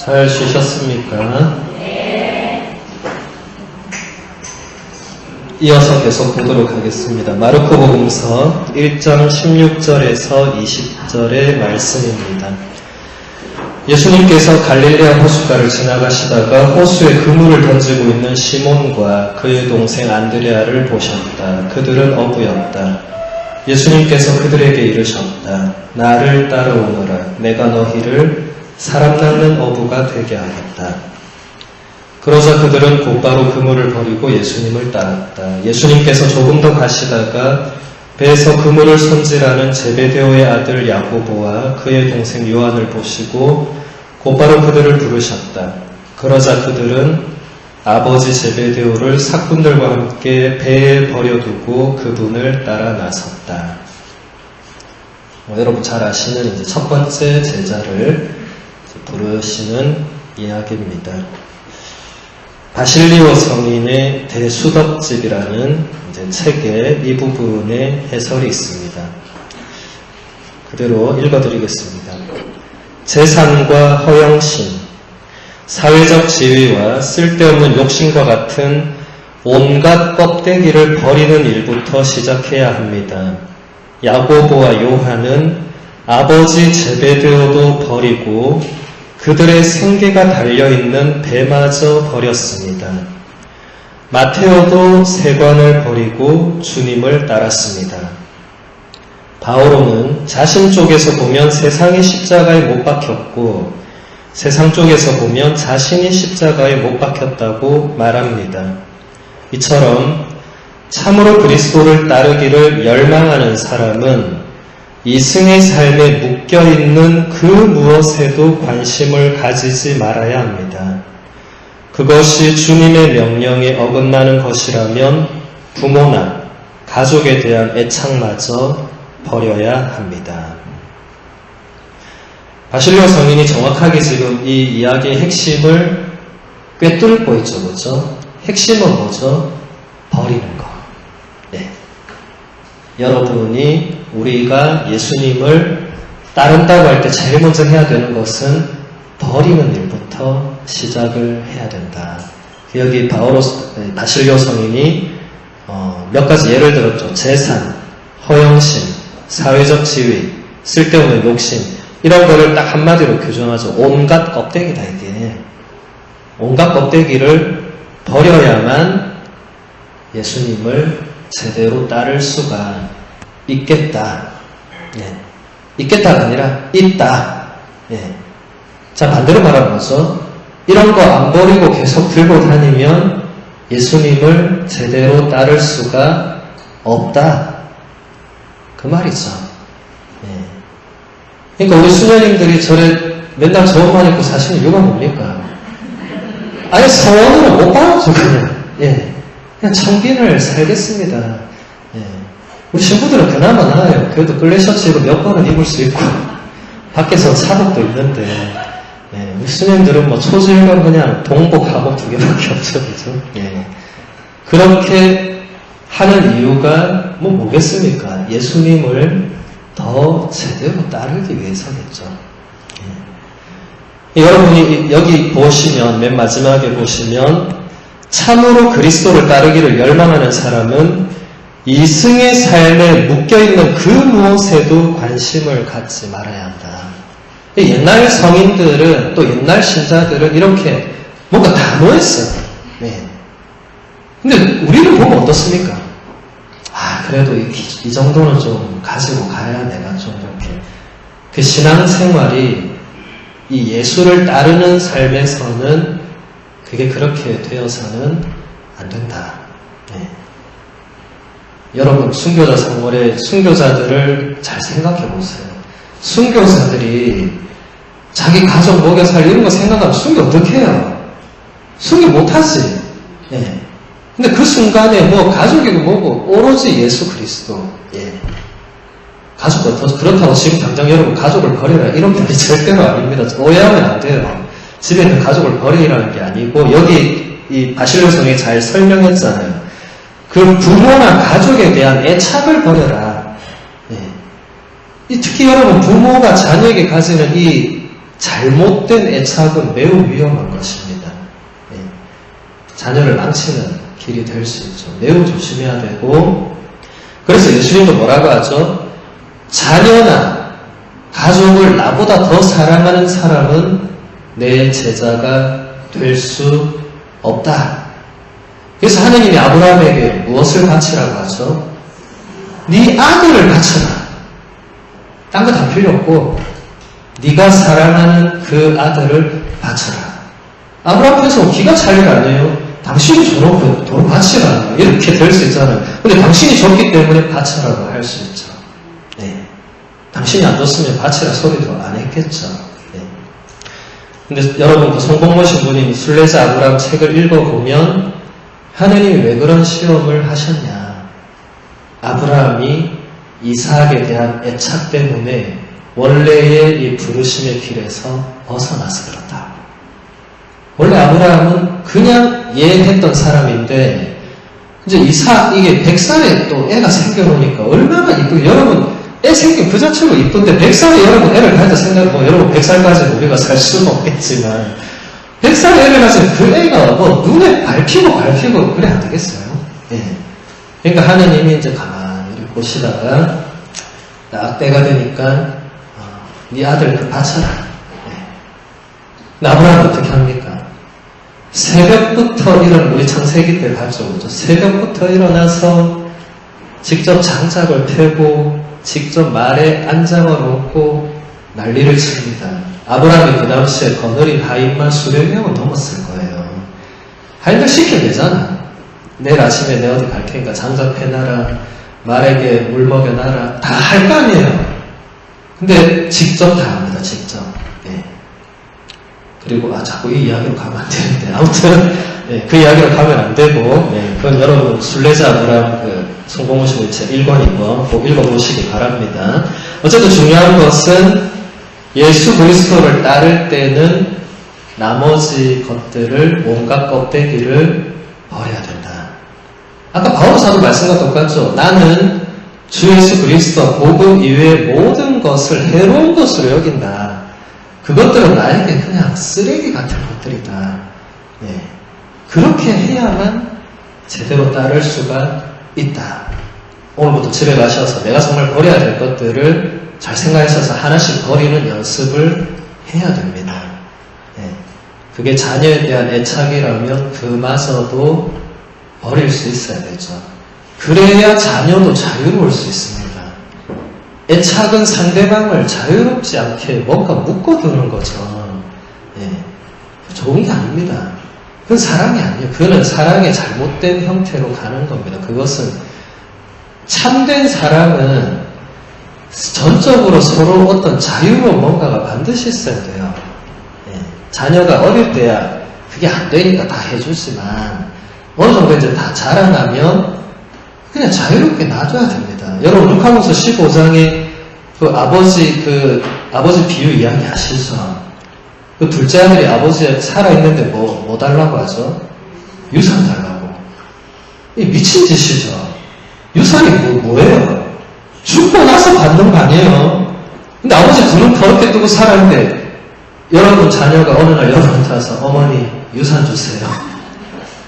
잘 쉬셨습니까? 이어서 계속 보도록 하겠습니다. 마르코 복음서 1장 16절에서 20절의 말씀입니다. 예수님께서 갈릴레아 호숫가를 지나가시다가 호수에 그물을 던지고 있는 시몬과 그의 동생 안드레아를 보셨다. 그들은 어부였다. 예수님께서 그들에게 이르셨다. 나를 따라오너라. 내가 너희를 사람 낚는 어부가 되게 하겠다. 그러자 그들은 곧바로 그물을 버리고 예수님을 따랐다. 예수님께서 조금 더 가시다가 배에서 그물을 손질하는 제베데오의 아들 야고보와 그의 동생 요한을 보시고 곧바로 그들을 부르셨다. 그러자 그들은 아버지 제베데오를 사꾼들과 함께 배에 버려두고 그분을 따라 나섰다. 여러분 잘 아시는 이제 첫 번째 제자를 부르시는 이야기입니다. 바실리오 성인의 대수덕집이라는 이제 책에 이 부분의 해설이 있습니다. 그대로 읽어드리겠습니다. 재산과 허영심, 사회적 지위와 쓸데없는 욕심과 같은 온갖 껍데기를 버리는 일부터 시작해야 합니다. 야고보와 요한은 아버지 제베데오도 버리고 그들의 생계가 달려있는 배마저 버렸습니다. 마테오도 세관을 버리고 주님을 따랐습니다. 바오로는 자신 쪽에서 보면 세상이 십자가에 못 박혔고 세상 쪽에서 보면 자신이 십자가에 못 박혔다고 말합니다. 이처럼 참으로 그리스도를 따르기를 열망하는 사람은 이승의 삶에 묶여있는 그 무엇에도 관심을 가지지 말아야 합니다. 그것이 주님의 명령에 어긋나는 것이라면 부모나 가족에 대한 애착마저 버려야 합니다. 바실리오 성인이 정확하게 지금 이 이야기의 핵심을 꿰뚫고 있죠. 그렇죠? 핵심은 뭐죠? 버리는 거. 네. 여러분이 우리가 예수님을 따른다고 할 때 제일 먼저 해야 되는 것은 버리는 일부터 시작을 해야 된다. 여기 바실리오 성인이 몇 가지 예를 들었죠. 재산, 허영심, 사회적 지위, 쓸데없는 욕심 이런 거를 딱 한마디로 규정하죠. 온갖 껍데기다 이게. 온갖 껍데기를 버려야만 예수님을 제대로 따를 수가 있겠다. 네. 있겠다가 아니라 있다. 네. 자, 반대로 말하는 거죠. 이런 거 안 버리고 계속 들고 다니면 예수님을 제대로 따를 수가 없다. 그 말이죠. 네. 그러니까 우리 수녀님들이 절에 맨날 저옷만 입고 사시는 이유가 뭡니까? 아니, 서원으로 못 받아줘, 그냥. 예. 그냥 청빈을 살겠습니다. 예. 우리 신부들은 그나마 나아요. 그래도 끌레 셔츠 이거 몇 번은 입을 수 있고, 밖에서 차복도 있는데, 예. 우리 수녀님들은 뭐 초질과 그냥 동복, 하복 2개밖에 없죠, 그죠? 예. 그렇게 하는 이유가 뭐겠습니까? 예수님을 더 제대로 따르기 위해서겠죠. 예. 여러분이 여기 보시면, 맨 마지막에 보시면, 참으로 그리스도를 따르기를 열망하는 사람은 이승의 삶에 묶여있는 그 무엇에도 관심을 갖지 말아야 한다. 옛날 성인들은, 또 옛날 신자들은 이렇게 뭔가 다 모였어요. 네. 근데 우리를 보면 어떻습니까? 그래도 이 정도는 좀 가지고 가야 내가 좀 이렇게. 그 신앙생활이 이 예수를 따르는 삶에서는 그게 그렇게 되어서는 안 된다. 네. 여러분, 순교자 생활에 순교자들을 잘 생각해 보세요. 순교자들이 자기 가족 먹여 살 이런 거 생각하면 순교 어떻게 해요? 순교 못하지. 네. 근데 그 순간에 뭐 가족이고 뭐고 오로지 예수 그리스도. 예. 가족 그렇다고 지금 당장 여러분 가족을 버려라 이런 말이 절대로 아닙니다. 오해하면 안 돼요. 집에 있는 가족을 버리라는 게 아니고 여기 이 바실리오 성이 잘 설명했잖아요. 그 부모나 가족에 대한 애착을 버려라. 예. 특히 여러분 부모가 자녀에게 가지는 이 잘못된 애착은 매우 위험한 것입니다. 예. 자녀를 망치는 길이 될 수 있죠. 매우 조심해야 되고, 그래서 예수님도 뭐라고 하죠? 자녀나 가족을 나보다 더 사랑하는 사람은 내 제자가 될 수 없다. 그래서 하느님이 아브라함에게 무엇을 바치라고 하죠? 네 아들을 바쳐라. 딴 거 다 필요 없고 네가 사랑하는 그 아들을 바쳐라. 아브라함께서 기가 찰 일 아니에요. 당신이 줘놓고 돈 바치라. 이렇게 될 수 있잖아요. 근데 당신이 줬기 때문에 바쳐라고 할 수 있죠. 네. 당신이 안 줬으면 바치라 소리도 안 했겠죠. 네. 근데 여러분, 그 성공모 신부님 순례자 아브라함 책을 읽어보면 하느님이 왜 그런 시험을 하셨냐? 아브라함이 이삭에 대한 애착 때문에 원래의 이 부르심의 길에서 벗어나서 그렇다. 원래 아브라함은 그냥 예했던 사람인데 이제 이게 100살에 또 애가 생겨놓으니까 얼마나 이쁘게, 여러분 애 생긴 그 자체로 이쁜데 100살에 여러분 애를 가질 생각, 여러분 100살까지 우리가 살 수는 없겠지만 100살에 애를 가진 그 애가 눈에 밟히고 그래 안 되겠어요? 예. 그러니까 하느님이 이제 가만히 보시다가 딱 때가 되니까 네 아들 그 바쳐라. 예. 아브라함은 어떻게 합니까? 새벽부터 우리 창세기 때 봤죠, 그죠? 새벽부터 일어나서 직접 장작을 패고 직접 말에 안장을 놓고 난리를 칩니다. 아브라함이 그 당시에 거느린 하인만 수백 명은 넘었을 거예요. 하인들 시키면 되잖아. 내일 아침에 내 어디 갈 테니까 장작 패놔라, 말에게 물 먹여놔라, 다 할 거 아니에요. 근데 직접 다 합니다. 직접. 예. 그리고 자꾸 이 이야기로 가면 안 되는데 아무튼 예, 그 이야기로 가면 안 되고, 예, 그건 여러분 순례자 아브라함 성공모시고 책 1권이고 꼭 읽어보시기 바랍니다. 어쨌든 중요한 것은 예수 그리스도를 따를 때는 나머지 것들을, 온갖 껍데기를 버려야 된다. 아까 바울 사도 말씀과 똑같죠. 나는 주 예수 그리스도 복음 이외의 모든 것을 해로운 것으로 여긴다. 그것들은 나에게 그냥 쓰레기 같은 것들이다. 예. 그렇게 해야만 제대로 따를 수가 있다. 오늘부터 집에 가셔서 내가 정말 버려야 될 것들을 잘 생각하셔서 하나씩 버리는 연습을 해야 됩니다. 예. 그게 자녀에 대한 애착이라면 그마저도 버릴 수 있어야 되죠. 그래야 자녀도 자유로울 수 있습니다. 애착은 상대방을 자유롭지 않게 뭔가 묶어두는 거죠. 예. 좋은 게 아닙니다. 그건 사랑이 아니에요. 그거는 사랑의 잘못된 형태로 가는 겁니다. 그것은 참된 사랑은 전적으로 서로 어떤 자유로운 뭔가가 반드시 있어야 돼요. 예. 자녀가 어릴 때야 그게 안 되니까 다 해주지만 어느 정도 이제 다 자라나면 그냥 자유롭게 놔줘야 됩니다. 여러분 루카복음 15장에 그 아버지 비유 이야기 아시죠? 그 둘째 아들이 아버지 살아있는데 뭐 달라고 하죠? 유산 달라고. 이 미친 짓이죠. 유산이 뭐예요? 죽고 나서 받는 거 아니에요. 근데 아버지 눈을 그렇게 뜨고 살았는데 여러분 자녀가 어느 날 여러분한테 와서 어머니 유산 주세요.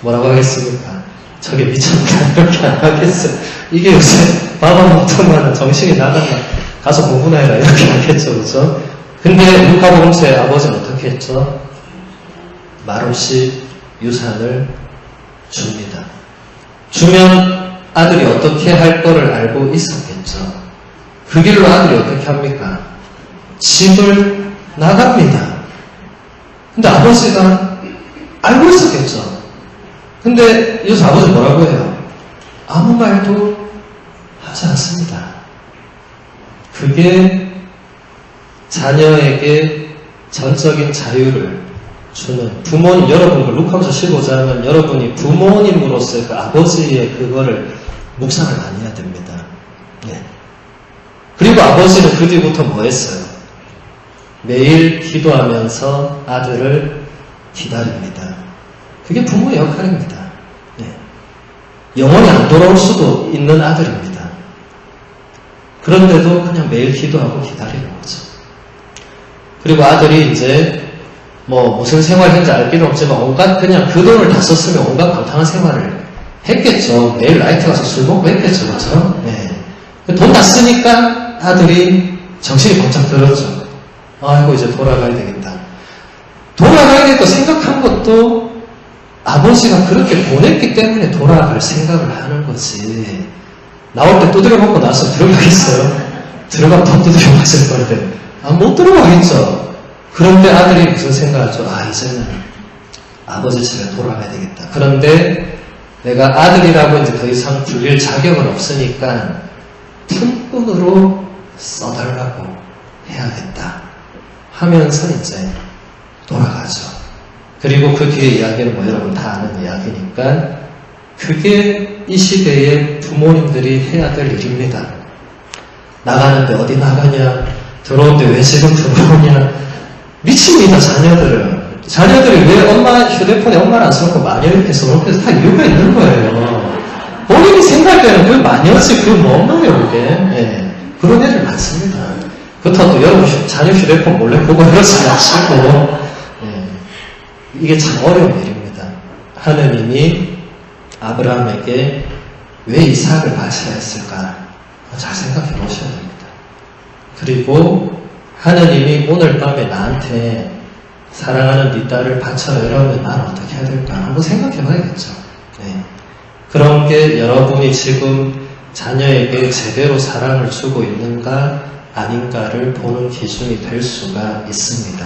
뭐라고 하겠습니까? 저게 미쳤다 이렇게 안 하겠어요. 이게 요새 밥안 먹더만 정신이 나갔나 가서 공부나 해라 이렇게 하겠죠. 그죠? 근데 루카복음서의 아버지는 어떻게 했죠? 말없이 유산을 줍니다. 주면 아들이 어떻게 할 거를 알고 있었겠죠. 그 길로 아들이 어떻게 합니까? 집을 나갑니다. 근데 아버지가 알고 있었겠죠. 근데 여기서 아버지 뭐라고 해요? 아무 말도 하지 않습니다. 그게 자녀에게 전적인 자유를 주는 부모님, 여러분 그 루카복음 15장은 여러분이 부모님으로서의 그 아버지의 그거를 묵상을 많이 해야 됩니다. 네. 그리고 아버지는 그 뒤부터 뭐 했어요? 매일 기도하면서 아들을 기다립니다. 그게 부모의 역할입니다. 네. 영원히 안 돌아올 수도 있는 아들입니다. 그런데도 그냥 매일 기도하고 기다리는 거죠. 그리고 아들이 이제 뭐 무슨 생활했는지 알 필요 없지만 온갖 그냥 그 돈을 다 썼으면 온갖 방탕한 생활을 했겠죠. 매일 나이트 가서 술 먹고 했겠죠. 그렇죠? 네. 돈 다 쓰니까 아들이 정신이 번쩍 들었죠. 아이고 이제 돌아가야 되겠다. 돌아가야겠다 생각한 것도 아버지가 그렇게 보냈기 때문에 돌아갈 생각을 하는 거지. 나올 때 두드려 먹고 나서 들어가겠어요? 들어가면 더 두드려 맞을 건데. 못 들어가겠죠. 그런데 아들이 무슨 생각하죠? 이제는 아버지 집에 돌아가야 되겠다. 그런데 내가 아들이라고 이제 더 이상 불릴 자격은 없으니까 푼돈으로 써달라고 해야겠다 하면서 이제 돌아가죠. 그리고 그 뒤에 이야기는 뭐 여러분 다 아는 이야기니까 그게 이 시대의 부모님들이 해야 될 일입니다. 나가는데 어디 나가냐, 들어오는데 왜 지금 들어오냐, 미칩니다. 자녀들이 왜 엄마 휴대폰에 엄마를 안 써놓고 마녀를 해서 그렇게 해서 다 이유가 있는 거예요. 본인이 생각할 때는 그 마녀지 그게 뭐 없는 그게. 예. 그런 애들 많습니다. 그렇다고 여러분 자녀 휴대폰 몰래 보고 이러지 마시고. 예. 이게 참 어려운 일입니다. 하느님이 아브라함에게 왜 이삭을 바쳐야 했을까? 잘 생각해 보셔야 됩니다. 그리고 하느님이 오늘 밤에 나한테 사랑하는 네 딸을 바쳐라 이러면 난 어떻게 해야 될까? 한번 생각해 봐야겠죠. 네. 그런 게 여러분이 지금 자녀에게 제대로 사랑을 주고 있는가 아닌가를 보는 기준이 될 수가 있습니다.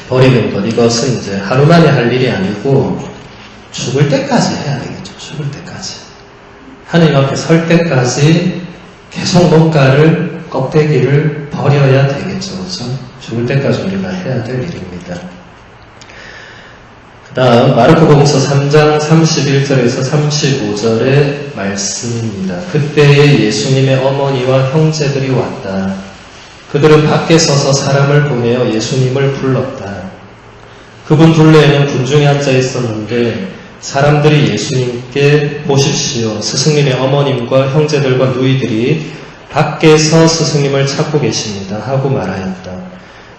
버리는 것, 이것은 이제 하루 만에 할 일이 아니고 죽을 때까지 해야 되겠죠. 죽을 때까지. 하느님 앞에 설 때까지 계속 뭔가를 껍데기를 버려야 되겠죠. 그렇죠? 죽을 때까지 우리가 해야 될 일입니다. 그 다음 마르코복음서 3장 31절에서 35절의 말씀입니다. 그때에 예수님의 어머니와 형제들이 왔다. 그들은 밖에 서서 사람을 보내어 예수님을 불렀다. 그분 둘레에는 군중이 앉아 있었는데 사람들이 예수님께 보십시오. 스승님의 어머님과 형제들과 누이들이 밖에서 스승님을 찾고 계십니다. 하고 말하였다.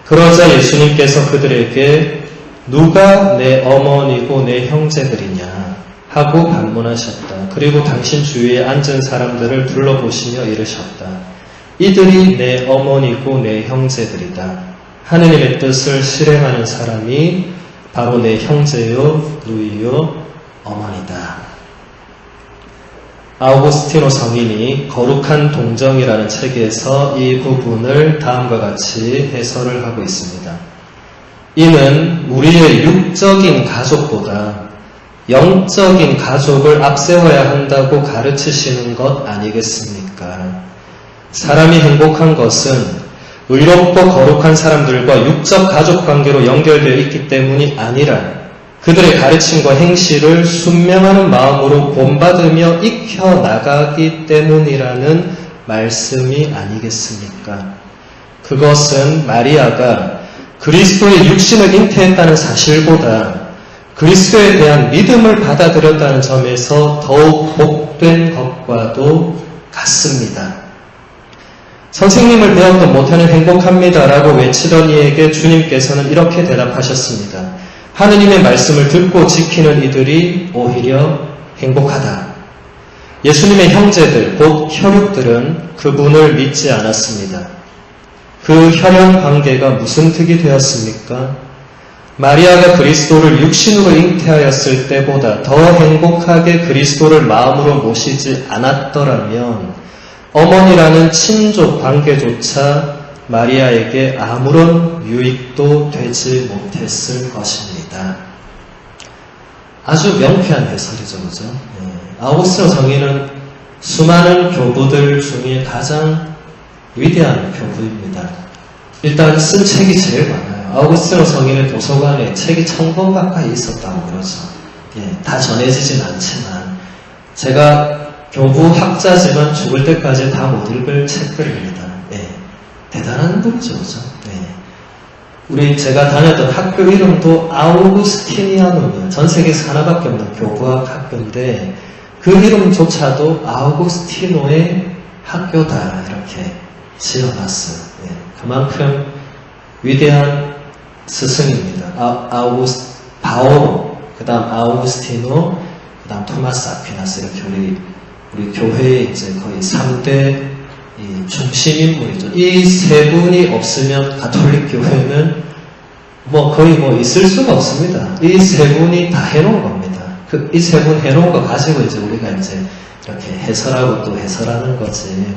그러자 예수님께서 그들에게 누가 내 어머니고 내 형제들이냐 하고 반문하셨다. 그리고 당신 주위에 앉은 사람들을 둘러보시며 이르셨다. 이들이 내 어머니고 내 형제들이다. 하느님의 뜻을 실행하는 사람이 바로 내 형제요 누이요 어머니다. 아우구스티노 성인이 거룩한 동정이라는 책에서 이 부분을 다음과 같이 해설을 하고 있습니다. 이는 우리의 육적인 가족보다 영적인 가족을 앞세워야 한다고 가르치시는 것 아니겠습니까? 사람이 행복한 것은 의롭고 거룩한 사람들과 육적 가족 관계로 연결되어 있기 때문이 아니라 그들의 가르침과 행실을 순명하는 마음으로 본받으며 익혀나가기 때문이라는 말씀이 아니겠습니까? 그것은 마리아가 그리스도의 육신을 잉태했다는 사실보다 그리스도에 대한 믿음을 받아들였다는 점에서 더욱 복된 것과도 같습니다. 선생님을 배웠던 못하는 행복합니다라고 외치던 이에게 주님께서는 이렇게 대답하셨습니다. 하느님의 말씀을 듣고 지키는 이들이 오히려 행복하다. 예수님의 형제들, 곧 혈육들은 그분을 믿지 않았습니다. 그 혈연 관계가 무슨 득이 되었습니까? 마리아가 그리스도를 육신으로 잉태하였을 때보다 더 행복하게 그리스도를 마음으로 모시지 않았더라면 어머니라는 친족 관계조차 마리아에게 아무런 유익도 되지 못했을 것입니다. 아주 명쾌한 해설이죠, 그죠? 아우구스티노 성인은 수많은 교부들 중에 가장 위대한 교부입니다. 일단 쓴 책이 제일 많아요. 아우구스티노 성인의 도서관에 책이 1000권 가까이 있었다고 그러죠. 다 전해지진 않지만 제가 교부 학자지만 죽을 때까지 다 못 읽을 책들입니다. 대단한 분이죠, 그죠? 우리 제가 다녔던 학교 이름도 아우구스티니아노예요. 전 세계에서 하나밖에 없는 교부학 학교인데 그 이름조차도 아우구스티노의 학교다 이렇게 지어놨어요. 그만큼 위대한 스승입니다. 바오로, 그 다음 아우구스티노, 그 다음 토마스 아퀴나스, 이렇게 우리 교회의 이제 거의 3대 중심인물이죠. 이 세 분이 없으면 가톨릭 교회는 거의 있을 수가 없습니다. 이 세 분이 다 해놓은 겁니다. 이 세 분 해놓은 거 가지고 이제 우리가 이제 이렇게 해설하고 또 해설하는 거지.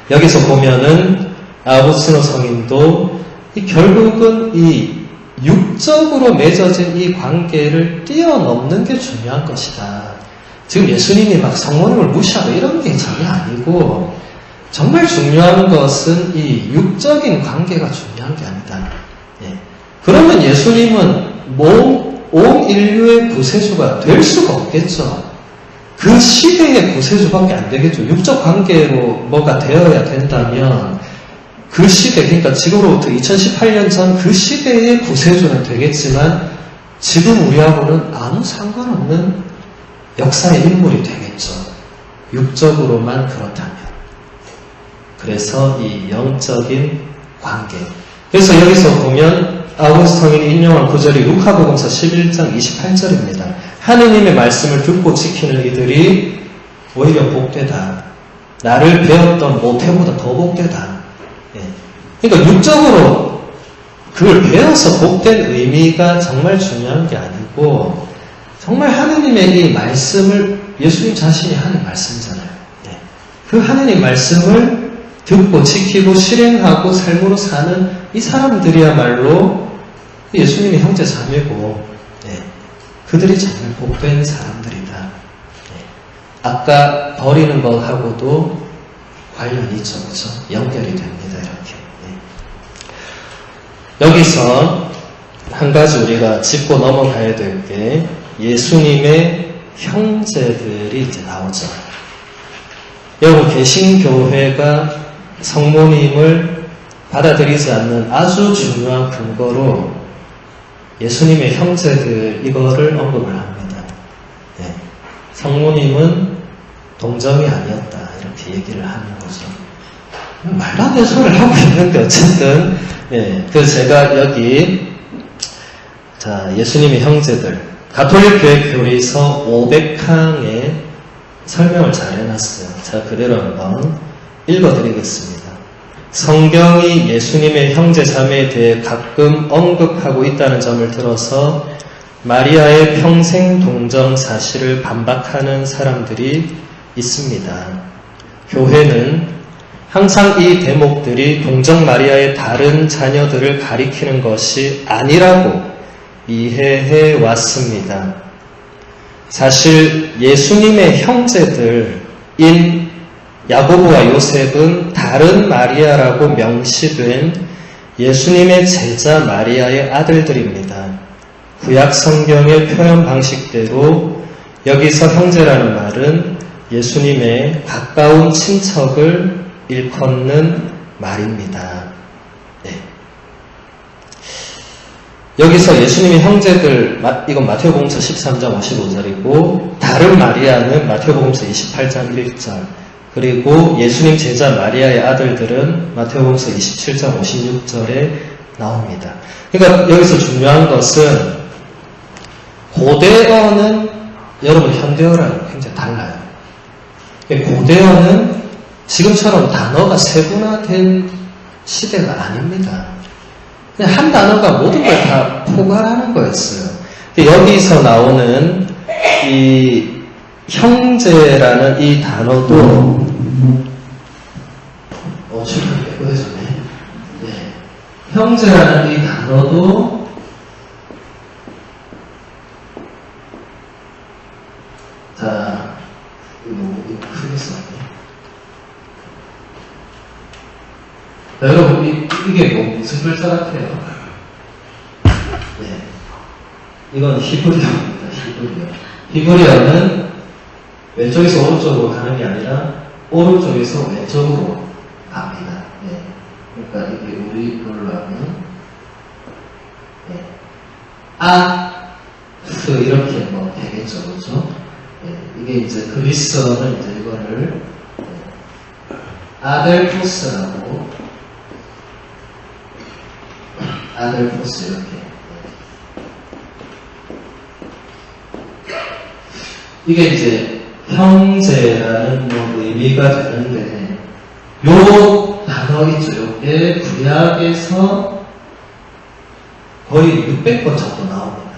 여기서 보면은 아우구스티노 성인도 결국은 이 육적으로 맺어진 이 관계를 뛰어넘는 게 중요한 것이다. 지금 예수님이 막 성모님을 무시하고 이런 게 전혀 아니고, 정말 중요한 것은 이 육적인 관계가 중요한 게 아니다. 예. 그러면 예수님은 온 인류의 구세주가 될 수가 없겠죠. 그 시대의 구세주밖에 안 되겠죠. 육적 관계로 뭐가 되어야 된다면 그 시대, 그러니까 지금으로부터 2018년 전 그 시대의 구세주는 되겠지만 지금 우리하고는 아무 상관없는 역사의 인물이 되겠죠. 육적으로만 그렇다면. 그래서 이 영적인 관계. 그래서 여기서 보면 아우구스티노인이 인용한 구절이 루카복음서 11장 28절입니다. 하느님의 말씀을 듣고 지키는 이들이 오히려 복되다. 나를 배웠던 모태보다 더 복되다. 그러니까 육적으로 그걸 배워서 복된 의미가 정말 중요한 게 아니고, 정말 하느님의 이 말씀을, 예수님 자신이 하는 말씀이잖아요. 그 하느님 말씀을 듣고 지키고 실행하고 삶으로 사는 이 사람들이야말로 예수님의 형제 자매고, 그들이 정말 복된 사람들이다. 아까 버리는 것하고도 관련이 있죠. 그렇죠? 연결이 됩니다. 이렇게. 여기서 한 가지 우리가 짚고 넘어가야 될 게, 예수님의 형제들이 이제 나오죠. 여러분, 개신교회가 성모님을 받아들이지 않는 아주 중요한 근거로 예수님의 형제들, 이거를 언급을 합니다. 성모님은 동정이 아니었다, 이렇게 얘기를 하는 거죠. 말도 안 되는 소리를 하고 있는데, 어쨌든, 그래서 제가 여기, 예수님의 형제들, 가톨릭 교회 교리서 500항에 설명을 잘 해놨어요. 제가 그대로 한번 읽어드리겠습니다. 성경이 예수님의 형제 자매에 대해 가끔 언급하고 있다는 점을 들어서 마리아의 평생 동정 사실을 반박하는 사람들이 있습니다. 교회는 항상 이 대목들이 동정 마리아의 다른 자녀들을 가리키는 것이 아니라고 이해해 왔습니다. 사실 예수님의 형제들인 야고보와 요셉은 다른 마리아라고 명시된 예수님의 제자 마리아의 아들들입니다. 구약 성경의 표현 방식대로 여기서 형제라는 말은 예수님의 가까운 친척을 일컫는 말입니다. 여기서 예수님의 형제들, 이건 마태복음서 13장 55절이고 다른 마리아는 마태복음서 28장 1절, 그리고 예수님 제자 마리아의 아들들은 마태복음서 27장 56절에 나옵니다. 그러니까 여기서 중요한 것은 고대어는 여러분 현대어랑 굉장히 달라요. 고대어는 지금처럼 단어가 세분화된 시대가 아닙니다. 그냥 한 단어가 모든 걸 다 포괄하는 거였어요. 여기서 나오는 이 형제라는 이 단어도 출판이 깨끗해졌네. 형제라는 이 단어도 이거 크게 썼네. 여러분, 이게 무슨 글자 같아요? 이건 히브리어입니다. 히브리어는 왼쪽에서 오른쪽으로 가는 게 아니라 오른쪽에서 왼쪽으로 갑니다. 그러니까 이게 우리 걸로 하면 이렇게 되겠죠, 그렇죠? 이게 이제 그리스어는 이제 이거를 아델토스라고 아델포스 이렇게. 이게 이제 형제라는 의미가 되는데 요 단어 있죠. 요게 구약에서 거의 600번 정도 나옵니다.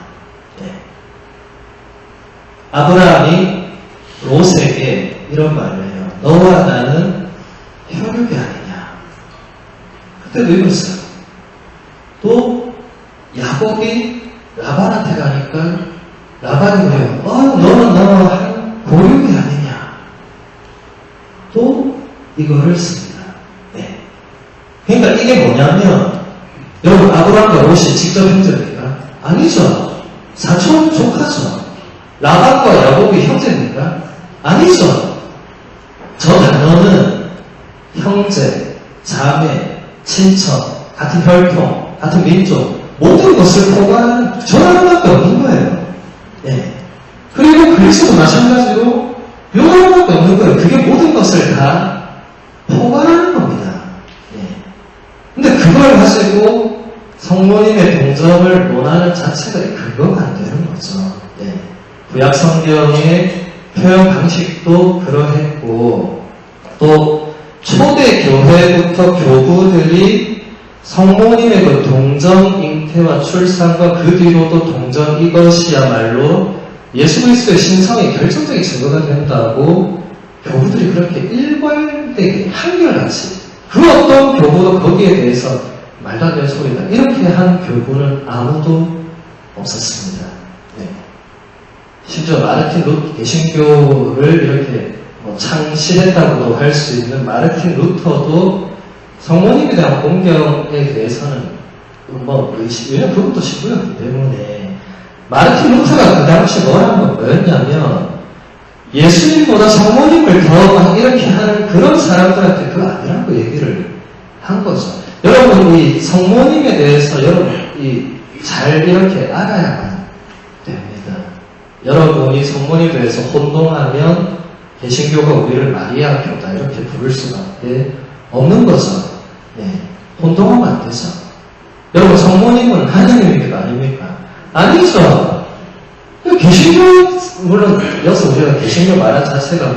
네. 아브라함이 롯에게 이런 말을 해요. 너와 나는 혈육이 아니냐. 그때도 이랬어요. 또 야곱이 라반한테 가니까 라반이 그래요. 너는 나와 고육이 아니냐. 또 이거를 씁니다. 네. 그러니까 이게 뭐냐면 여러분 아브라함과 롯이 직접 형제입니까? 아니죠. 사촌 조카죠. 라반과 야곱이 형제입니까? 아니죠. 저 단어는 형제, 자매, 친척, 같은 혈통, 같은 민족 모든 것을 포괄하는 저 하나밖에 없는 거예요. 네. 그리고 그리스도 마찬가지로 요 하나밖에 없는 거예요. 그게 모든 것을 다 포괄하는 겁니다. 네. 근데 그걸 가지고 성모님의 동정을 논하는 자체가 그거가 안 되는 거죠. 네. 구약 성경의 표현 방식도 그러했고 또 초대 교회부터 교부들이 성모님의 그 동정 잉태와 출산과 그 뒤로도 동정 이것이야말로 예수 그리스도의 신성의 결정적인 증거가 된다고 교부들이 그렇게 일관되게 한결같이 그 어떤 교부도 거기에 대해서 말도 안 되는 소리다 이렇게 한 교부는 아무도 없었습니다. 네. 심지어 마르틴 루터 개신교를 이렇게 창시했다고도 할 수 있는 마르틴 루터도 성모님에 대한 공경에 대해서는 왜냐면 그것도 신부였기 때문에 마르틴 루터가 그 당시 뭐였냐면 예수님보다 성모님을 더 이렇게 하는 그런 사람들한테 그거 아니라고 얘기를 한 거죠. 여러분 이 성모님에 대해서 여러분 잘 이렇게 알아야만 됩니다. 여러분이 성모님에 대해서 혼동하면 개신교가 우리를 마리아교다 이렇게 부를 수밖에 없는 거죠. 네, 혼동하면 안 되죠. 여러분 성모님은 하나님입니까 아닙니까? 아니죠. 개신교 물론 여기서 우리가 개신교 말한 자체가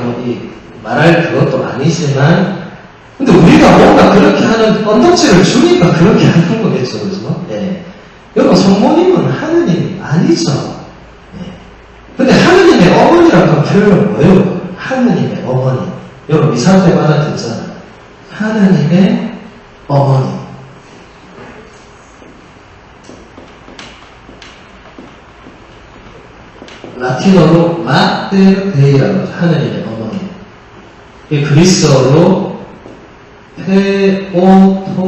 말할 그것도 아니지만 근데 우리가 뭔가 그렇게 하는 언덕질을 주니까 그렇게 하는 거겠죠, 그죠? 네. 여러분 성모님은 하느님 아니죠. 네. 근데 하느님의 어머니라는 표현은 뭐예요? 하느님의 어머니. 여러분 이사회 하나 듣잖아요. 하느님의 어머니. 라틴어로 마테르 데이라고 하죠. 하느님의 어머니. 그리스어로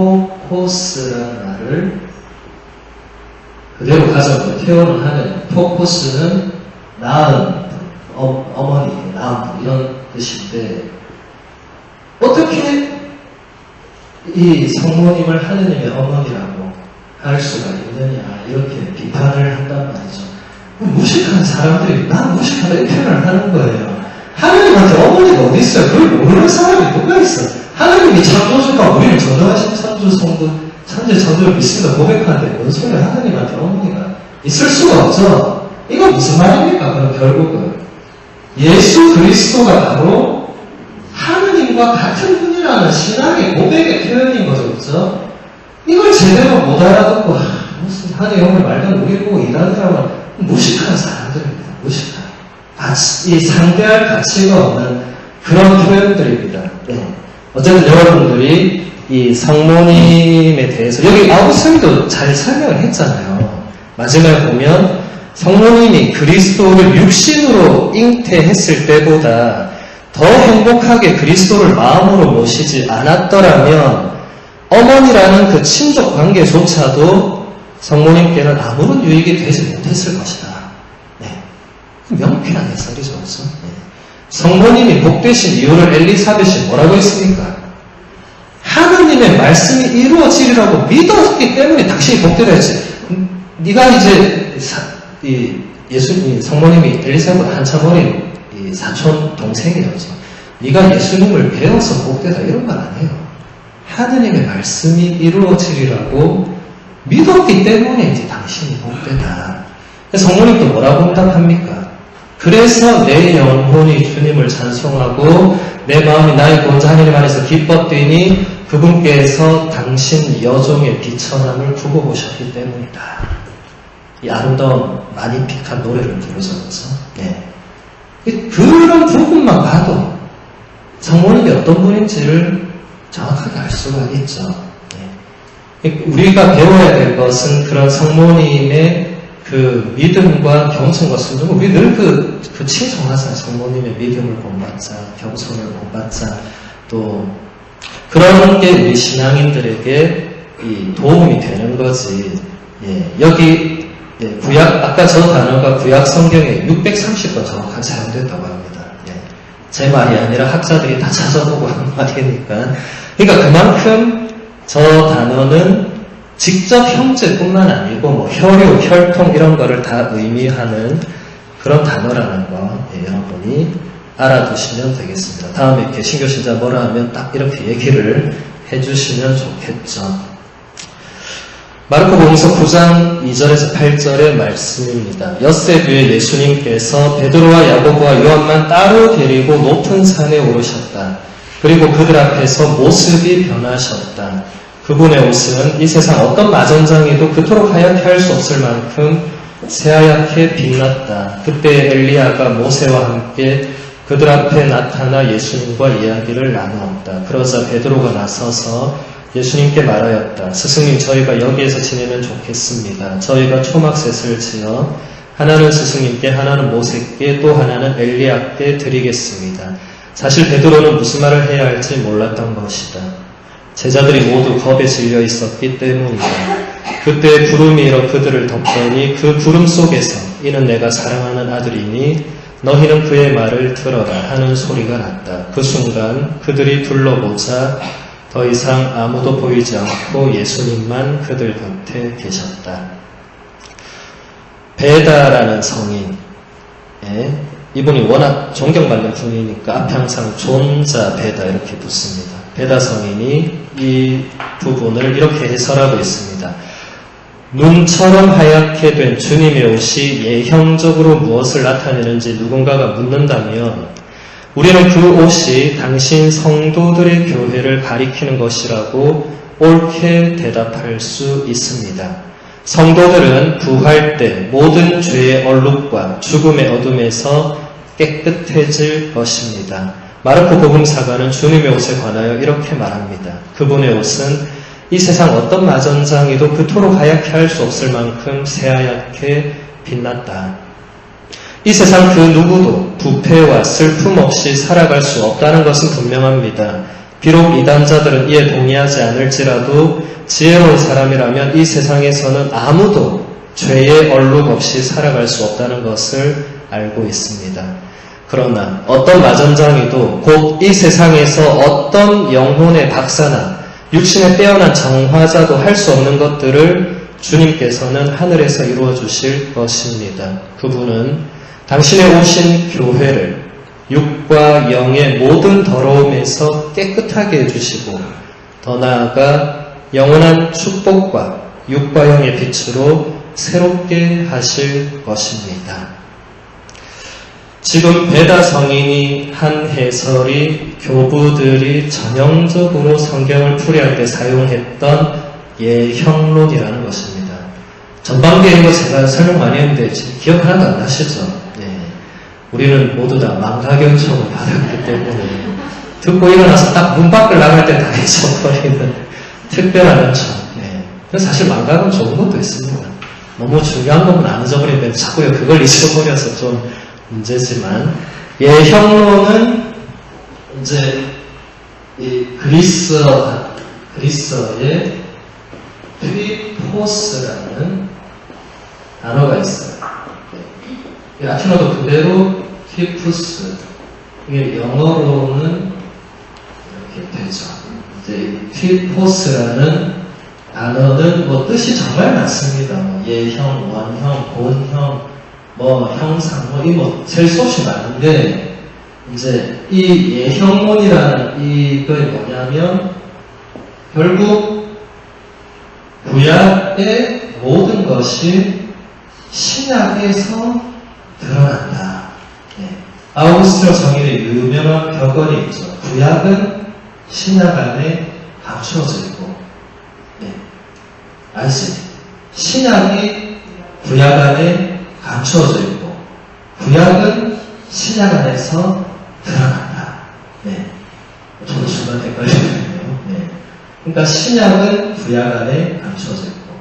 테오토코스라는 말을 그대로 가져오면 태어는 하느님, 토코스는 낳은 어머니, 낳은 이런 뜻인데 어떻게 이 성모님을 하느님의 어머니라고 할 수가 있느냐 이렇게 비판을 한단 말이죠. 무식한 사람들이 난 무식하다 이 표현을 하는 거예요. 하느님한테 어머니가 어디 있어요? 그걸 모르는 사람이 누가 있어? 하느님이 창조주가 우리를 전도하신 창조 성부 천재 창조를 믿습니다 고백하는데 뭔 소리야? 하느님한테 어머니가 있을 수가 없죠. 이거 무슨 말입니까? 그럼 결국은 예수 그리스도가 바로 하느님과 같은 분이라는 신앙의 고백의 표현인 거죠, 그렇죠? 이걸 제대로 못 알아듣고 무슨 하느님 오늘 말도 우리 보고 일하느라고 무식한 사람들입니다. 무식한 이 상대할 가치가 없는 그런 표현들입니다. 네. 어쨌든 여러분들이 이 성모님에 대해서 여기 아우스도 잘 설명을 했잖아요. 마지막에 보면 성모님이 그리스도를 육신으로 잉태했을 때보다 더 행복하게 그리스도를 마음으로 모시지 않았더라면 어머니라는 그 친족 관계조차도 성모님께는 아무런 유익이 되지 못했을 것이다. 네. 명쾌한 해설이죠. 그렇죠? 네. 성모님이 복되신 이유를 엘리사벳이 뭐라고 했습니까? 하느님의 말씀이 이루어지리라고 믿었기 때문에 당신이 복되다 했지. 네가 이제 예수님 성모님이 엘리사벳보다 한참 어린 사촌 동생이었죠. 네가 예수님을 배워서 복되다 이런 말 안 해요. 하느님의 말씀이 이루어지리라고 믿었기 때문에 이제 당신이 복되다. 성모님도 뭐라고 응답합니까? 그래서 내 영혼이 주님을 찬송하고 내 마음이 나의 구원자 하나님 안에서 기뻤더니 그분께서 당신 여종의 비천함을 두고 보셨기 때문이다. 이 아름다운 마니픽한 노래를 부르면서 그런 부분만 봐도 성모님이 어떤 분인지를 정확하게 알 수가 있죠. 우리가 배워야 될 것은 그런 성모님의 그 믿음과 겸손과 순종, 우리 늘 그 칭송하잖아요. 성모님의 믿음을 본받자, 겸손을 본받자, 또 그런 게 우리 신앙인들에게 이 도움이 되는 거지. 여기 구약, 아까 저 단어가 구약 성경에 630번 정확하게 사용됐다고 합니다. 제 말이 아니라 학자들이 다 찾아보고 한 말이니까. 그러니까 그만큼 저 단어는 직접 형제뿐만 아니고 뭐 혈육, 혈통 이런 거를 다 의미하는 그런 단어라는 거 여러분이 알아두시면 되겠습니다. 다음에 이렇게 신교신자 뭐라 하면 딱 이렇게 얘기를 해주시면 좋겠죠. 마르코복음서 9장 2절에서 8절의 말씀입니다. 엿새 뒤에 예수님께서 베드로와 야고보와 요한만 따로 데리고 높은 산에 오르셨다. 그리고 그들 앞에서 모습이 변하셨다. 그분의 옷은 이 세상 어떤 마전장에도 그토록 하얗게 할 수 없을 만큼 새하얗게 빛났다. 그때 엘리야가 모세와 함께 그들 앞에 나타나 예수님과 이야기를 나누었다. 그러자 베드로가 나서서 예수님께 말하였다. 스승님, 저희가 여기에서 지내면 좋겠습니다. 저희가 초막셋을 지어 하나는 스승님께, 하나는 모세께, 또 하나는 엘리야께 드리겠습니다. 사실 베드로는 무슨 말을 해야 할지 몰랐던 것이다. 제자들이 모두 겁에 질려 있었기 때문이다. 그때 구름이 일어 그들을 덮더니 그 구름 속에서 이는 내가 사랑하는 아들이니 너희는 그의 말을 들어라 하는 소리가 났다. 그 순간 그들이 둘러보자 더 이상 아무도 보이지 않고 예수님만 그들 곁에 계셨다. 베다라는 성인, 이분이 워낙 존경받는 분이니까 앞에 항상 존자 베다 이렇게 붙습니다. 베다 성인이 이 부분을 이렇게 해설하고 있습니다. 눈처럼 하얗게 된 주님의 옷이 예형적으로 무엇을 나타내는지 누군가가 묻는다면 우리는 그 옷이 당신 성도들의 교회를 가리키는 것이라고 옳게 대답할 수 있습니다. 성도들은 부활 때 모든 죄의 얼룩과 죽음의 어둠에서 깨끗해질 것입니다. 마르코 복음사가는 주님의 옷에 관하여 이렇게 말합니다. 그분의 옷은 이 세상 어떤 마전장에도 그토록 하얗게 할 수 없을 만큼 새하얗게 빛났다. 이 세상 그 누구도 부패와 슬픔 없이 살아갈 수 없다는 것은 분명합니다. 비록 이단자들은 이에 동의하지 않을지라도 지혜로운 사람이라면 이 세상에서는 아무도 죄의 얼룩 없이 살아갈 수 없다는 것을 알고 있습니다. 그러나 어떤 마전장이도 곧 이 세상에서 어떤 영혼의 박사나 육신에 빼어난 정화자도 할 수 없는 것들을 주님께서는 하늘에서 이루어 주실 것입니다. 그분은 당신의 오신 교회를 육과 영의 모든 더러움에서 깨끗하게 해주시고 더 나아가 영원한 축복과 육과 영의 빛으로 새롭게 하실 것입니다. 지금 베다 성인이 한 해설이 교부들이 전형적으로 성경을 풀이할 때 사용했던 예형론이라는 것입니다. 전반기에 이거 제가 설명 많이 했는데 지금 기억 하나도 안 나시죠? 우리는 모두 다 망가경청을 받았기 때문에 듣고 일어나서 딱 문 밖을 나갈 때 다 잊어버리는 특별한 연청. 사실 망각은 좋은 것도 있습니다. 너무 중요한 것만 안 잊어버리면 자꾸 그걸 잊어버려서 좀 문제지만, 예형론은 이제 이 그리스어의 트리포스라는 단어가 있어요. 라틴어도 그대로 티푸스, 이게 영어로는 이렇게 되죠. 이제 티포스라는 단어는 뭐 뜻이 정말 많습니다. 뭐 예형, 원형, 본형, 뭐 형상, 뭐 셀 수 없이 많은데, 이제 이 예형론이라는 이게 뭐냐면 결국 구약의 모든 것이 신약에서 드러난다. 네. 아우구스티노 성인의 유명한 격언이 있죠. 구약은 신약 안에 감추어져 있고, 네. 알지? 신약이 구약 안에 감추어져 있고, 구약은 신약 안에서 드러난다. 네. 저도 순간 헷갈리네요. 네. 그러니까 신약은 구약 안에 감추어져 있고,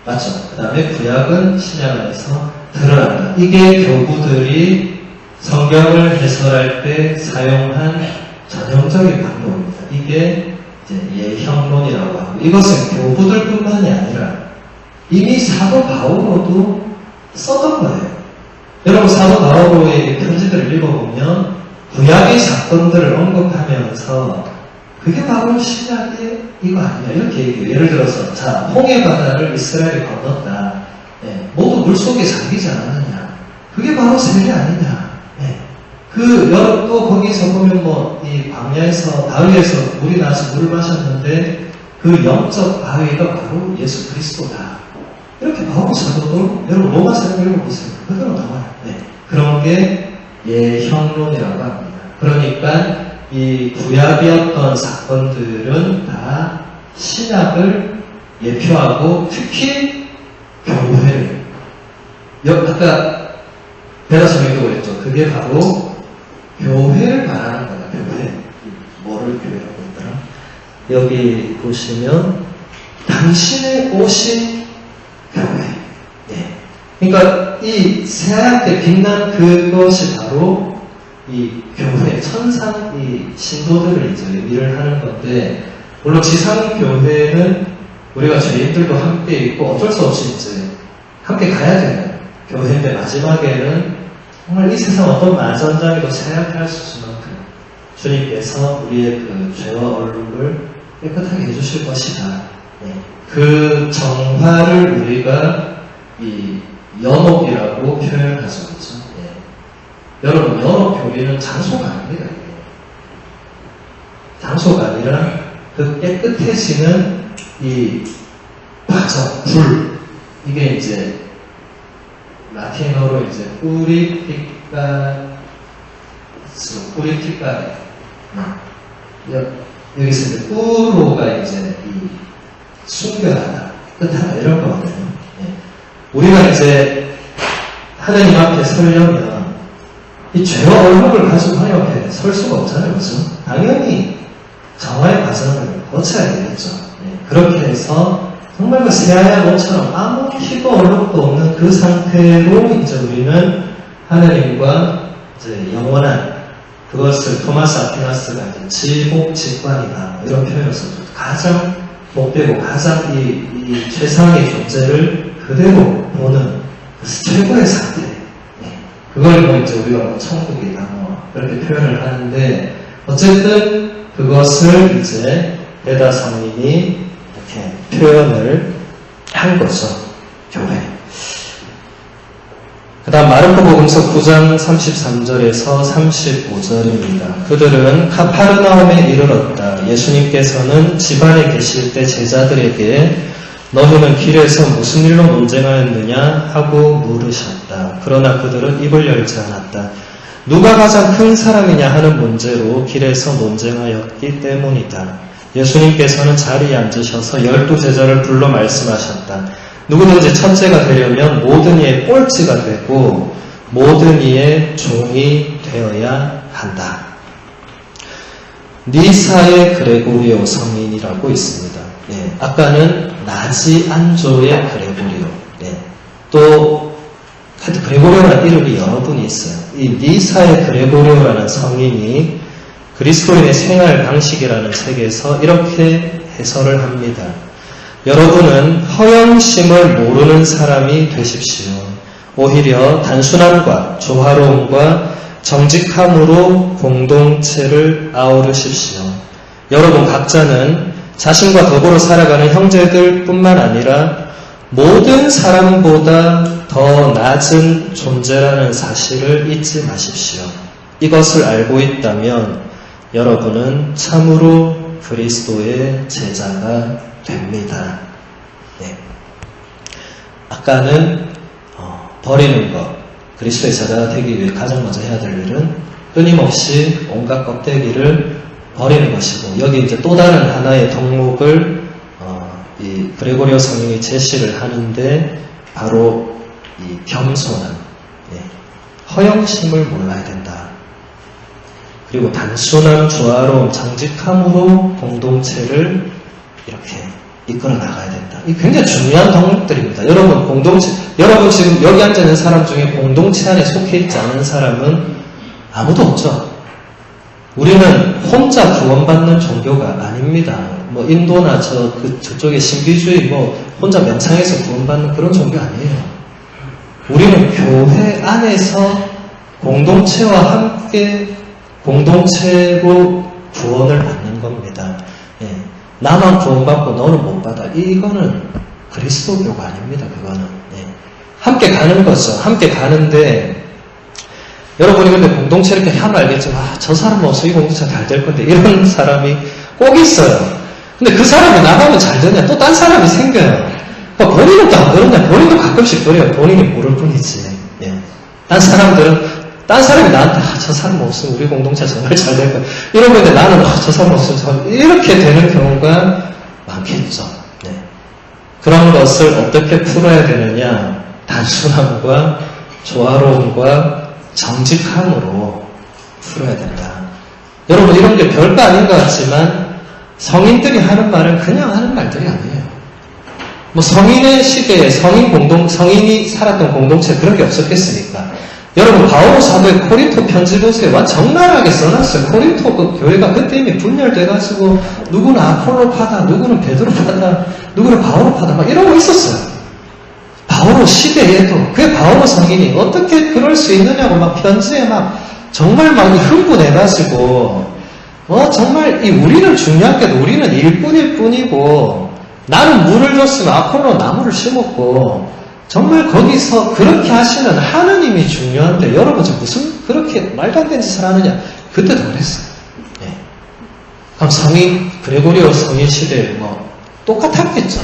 맞죠? 그 다음에 구약은 신약 안에서 드러난다. 이게 교부들이 성경을 해설할 때 사용한 전형적인 방법입니다. 이게 이제 예형론이라고 하고, 이것은 교부들뿐만이 아니라 이미 사도 바오로도 썼던 거예요. 여러분, 사도 바오로의 편지들을 읽어보면 구약의 사건들을 언급하면서 그게 바로 신약의 이거 아니냐 이렇게 얘기해요. 예를 들어서 자, 홍해 바다를 이스라엘이 건넜다. 네, 모두 물속에 잠기지 않았느냐. 그게 바로 세례 아니냐. 네. 또 거기서 보면 이 광야에서 바위에서 물이 나서 물을 마셨는데 그 영적 바위가 바로 예수 그리스도다. 이렇게 바오 사도도 여러분 로마서를 읽어보세요. 그대로 나와요. 네. 그런 게 예형론이라고 합니다. 그러니까 이 구약이었던 사건들은 다 신약을 예표하고 특히 교회를 아까 베라성에도 그랬죠. 그게 바로 교회를 말하는 거다. 교회. 뭐를 교회라고 했더라? 여기 보시면 당신의 오신 교회. 네. 그러니까 이 새하얗게 때 빛난 그것이 바로 이 교회, 천상 이 신도들을 이제 의미를 하는 건데, 물론 지상 교회는 우리가 죄인들도 함께 있고 어쩔 수 없이 이제 함께 가야 되는 교회인데, 마지막에는 정말 이 세상 어떤 만전장에도 새하얗게 할 수 있을 만큼 주님께서 우리의 그 죄와 얼룩을 깨끗하게 해주실 것이다. 네. 그 정화를 우리가 이 연옥이라고 표현하죠. 그렇죠? 여러분, 연옥교리는 장소가 아닙니다. 장소가 아니라 그 깨끗해지는 이 과정, 불. 이게 이제 라틴어로 이제 뿌리피카레. 여기서 이제 뿌로가 이제 이 순결하다, 깨끗하다 이런 거거든요. 우리가 이제 하나님 앞에 서려면 이 죄와 얼룩을 가지고 하나님 앞에 설 수가 없잖아요. 그렇죠? 당연히 정화의 과정을 거쳐야 되겠죠. 그렇게 해서 정말 그 새하얀 옷처럼 아무 티도 얼룩도 없는 그 상태로 이제 우리는 하나님과 이제 영원한 그것을 토마스 아퀴나스가 이제 지복직관이다 이런 표현을 써서 가장 복되고 가장 이 최상의 존재를 그대로 보는 그 최고의 상태. 그걸 이제 우리가 천국이다 그렇게 표현을 하는데, 어쨌든 그것을 이제 베다 성인이 이렇게 표현을 한 거죠. 교회. 그 다음 마르코 복음서 9장 33절에서 35절입니다. 그들은 카파르나움에 이르렀다. 예수님께서는 집안에 계실 때 제자들에게 너희는 길에서 무슨 일로 논쟁하였느냐 하고 물으셨다. 그러나 그들은 입을 열지 않았다. 누가 가장 큰 사람이냐 하는 문제로 길에서 논쟁하였기 때문이다. 예수님께서는 자리에 앉으셔서 12제자를 불러 말씀하셨다. 누구든지 첫째가 되려면 모든 이의 꼴찌가 되고 모든 이의 종이 되어야 한다. 니사의 그레고리오 성인이라고 있습니다. 아까는 나지 안조의 그레고리오. 또 그레고리오라는 이름이 여러 분이 있어요. 이 니사의 그레고리오라는 성인이 그리스도인의 생활 방식이라는 책에서 이렇게 해설을 합니다. 여러분은 허영심을 모르는 사람이 되십시오. 오히려 단순함과 조화로움과 정직함으로 공동체를 아우르십시오. 여러분 각자는 자신과 더불어 살아가는 형제들 뿐만 아니라 모든 사람보다 더 낮은 존재라는 사실을 잊지 마십시오. 이것을 알고 있다면 여러분은 참으로 그리스도의 제자가 됩니다. 네. 아까는 버리는 것, 그리스도의 제자가 되기 위해 가장 먼저 해야 될 일은 끊임없이 온갖 껍데기를 버리는 것이고, 여기 이제 또 다른 하나의 덕목을 이 그레고리오 성령이 제시를 하는데 바로 이 겸손함, 허영심을 몰라야 된다. 그리고 단순한 조화로움, 정직함으로 공동체를 이렇게 이끌어 나가야 된다. 이 굉장히 중요한 덕목들입니다. 여러분 지금 여기 앉아있는 사람 중에 공동체 안에 속해 있지 않은 사람은 아무도 없죠. 우리는 혼자 구원받는 종교가 아닙니다. 뭐 인도나 저쪽의 신비주의 혼자 명상해서 구원받는 그런 종교 아니에요. 우리는 교회 안에서 공동체와 함께 공동체로 구원을 받는 겁니다. 나만 구원받고 너는 못 받아. 이거는 그리스도교가 아닙니다. 그거는. 함께 가는 거죠. 함께 가는데 여러분이 근데 공동체 이렇게 하면 알겠지만 저 사람 없어 이 공동체 잘 될 건데 이런 사람이 꼭 있어요. 근데 그 사람이 나가면 잘 되냐? 또 딴 사람이 생겨요. 그러니까 본인은 또 안 그러냐? 본인도 가끔씩 그래요. 본인이 모를 뿐이지. 딴 사람이 나한테 저 사람 없으면 우리 공동체 정말 잘 될 거야. 이러고 있는데 나는 저 사람 없으면 이렇게 되는 경우가 많겠죠. 그런 것을 어떻게 풀어야 되느냐? 단순함과 조화로움과 정직함으로 풀어야 된다. 여러분 이런 게 별거 아닌 것 같지만 성인들이 하는 말은 그냥 하는 말들이 아니에요. 뭐 성인의 시대에 성인이 살았던 공동체 그런 게 없었겠습니까? 여러분 바오로 사도의 코린토 편지 보세요. 적나라하게 써놨어요. 코린토 그 교회가 그때 이미 분열돼가지고 누구는 아폴로 파다, 누구는 베드로 파다, 누구는 바오로 파다 막 이러고 있었어요. 바오로 시대에도 그 바오로 성인이 어떻게 그럴 수 있느냐고 막 편지에 막 정말 많이 흥분해가지고 정말 우리는 중요한 게 우리는 일꾼일 뿐이고 나는 물을 줬으면 아폴로 나무를 심었고 정말 거기서 그렇게 하시는 하느님이 중요한데 여러분 지금 무슨 그렇게 말도 안 되는 짓을 하느냐. 그때도 그랬어요. 그럼 그레고리오 성인 시대에 똑같았겠죠.